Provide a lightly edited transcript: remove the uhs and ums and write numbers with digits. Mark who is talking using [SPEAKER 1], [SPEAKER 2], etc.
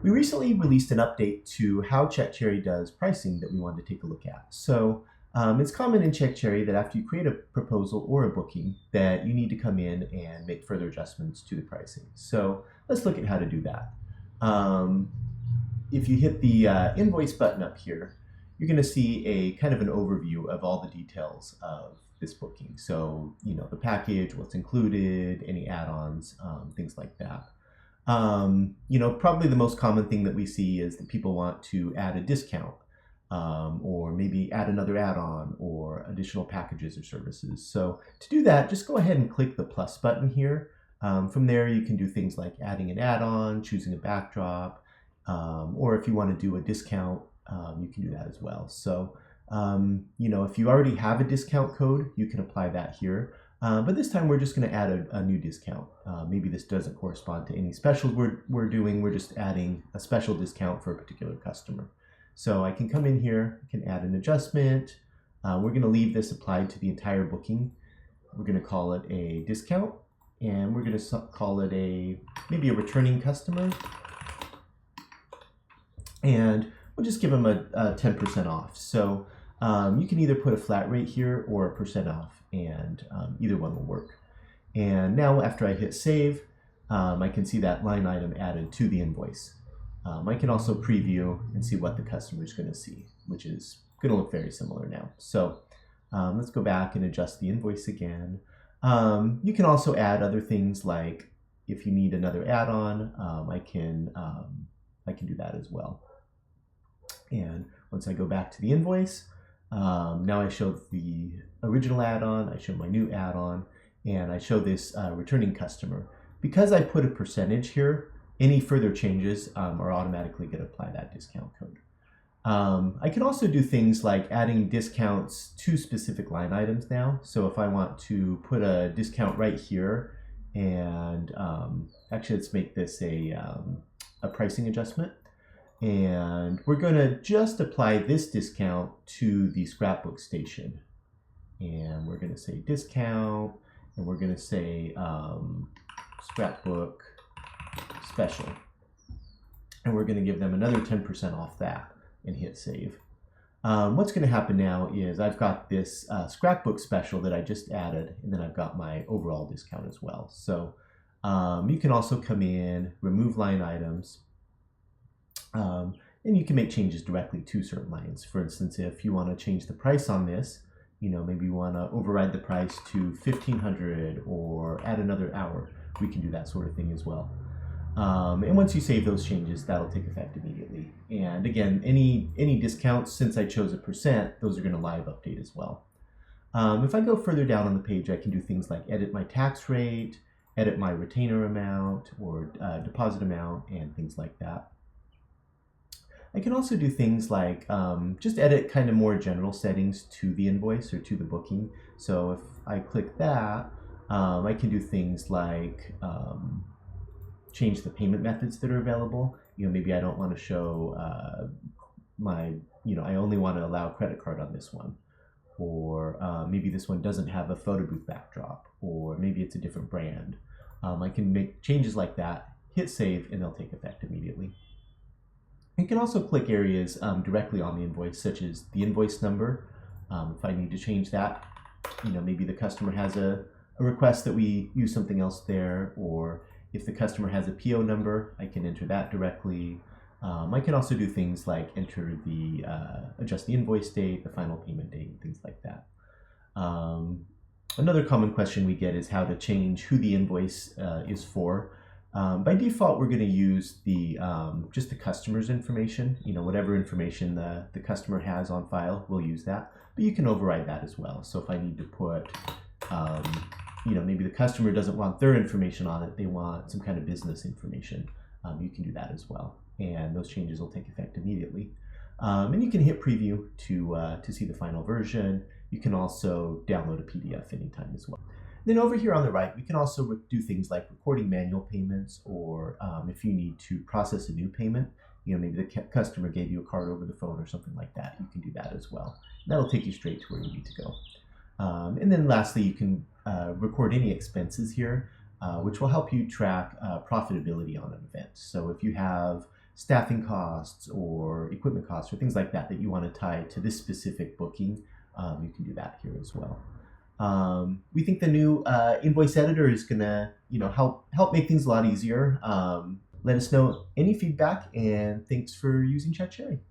[SPEAKER 1] We recently released an update to how CheckCherry does pricing that we wanted to take a look at. So it's common in CheckCherry that after you create a proposal or a booking that you need to come in and make further adjustments to the pricing. So let's look at how to do that. If you hit the invoice button up here, you're going to see a kind of an overview of all the details of this booking. So, the package, what's included, any add-ons, things like that. Probably the most common thing that we see is that people want to add a discount, or maybe add another add-on or additional packages or services. So to do that, just go ahead and click the plus button here. From there, you can do things like adding an add-on, choosing a backdrop, or if you want to do a discount, you can do that as well. So, if you already have a discount code, you can apply that here. But this time we're just going to add a new discount. Maybe this doesn't correspond to any specials we're doing. We're just adding a special discount for a particular customer. So I can come in here, I can add an adjustment. We're going to leave this applied to the entire booking. We're going to call it a discount, and we're going to call it maybe a returning customer. And we'll just give them a 10% off. So you can either put a flat rate here or a percent off, and either one will work. And now after I hit save, I can see that line item added to the invoice. I can also preview and see what the customer is going to see, which is going to look very similar now. So let's go back and adjust the invoice again. You can also add other things, like if you need another add-on, I can do that as well. And once I go back to the invoice, now I show the original add-on, I show my new add-on, and I show this returning customer. Because I put a percentage here, any further changes are automatically going to apply that discount code. I can also do things like adding discounts to specific line items now. So if I want to put a discount right here, and actually let's make this a pricing adjustment. And we're going to just apply this discount to the scrapbook station. And we're going to say discount, and we're going to say scrapbook special. And we're going to give them another 10% off that and hit save. What's going to happen now is I've got this scrapbook special that I just added, and then I've got my overall discount as well. So you can also come in, remove line items, and you can make changes directly to certain lines. For instance, if you want to change the price on this, maybe you want to override the price to $1,500 or add another hour, we can do that sort of thing as well. And once you save those changes, that'll take effect immediately. And again, any discounts, since I chose a percent, those are going to live update as well. If I go further down on the page, I can do things like edit my tax rate, edit my retainer amount or deposit amount, and things like that. I can also do things like just edit kind of more general settings to the invoice or to the booking. So if I click that, I can do things like change the payment methods that are available. Maybe I don't want to show I only want to allow credit card on this one. Or maybe this one doesn't have a photo booth backdrop, or maybe it's a different brand. I can make changes like that, hit save, and they'll take effect immediately. You can also click areas directly on the invoice, such as the invoice number. If I need to change that, maybe the customer has a request that we use something else there, or if the customer has a PO number, I can enter that directly. I can also do things like enter adjust the invoice date, the final payment date, and things like that. Another common question we get is how to change who the invoice is for. By default, we're going to use just the customer's information. Whatever information the customer has on file, we'll use that. But you can override that as well. So if I need to put, maybe the customer doesn't want their information on it, they want some kind of business information, you can do that as well. And those changes will take effect immediately. And you can hit preview to see the final version. You can also download a PDF anytime as well. Then over here on the right, we can also do things like recording manual payments, or if you need to process a new payment, maybe the customer gave you a card over the phone or something like that, you can do that as well. That'll take you straight to where you need to go. And then lastly, you can record any expenses here, which will help you track profitability on an event. So if you have staffing costs or equipment costs or things like that that you want to tie to this specific booking, you can do that here as well. We think the new invoice editor is gonna, help make things a lot easier. Let us know any feedback, and thanks for using Chat Sharing.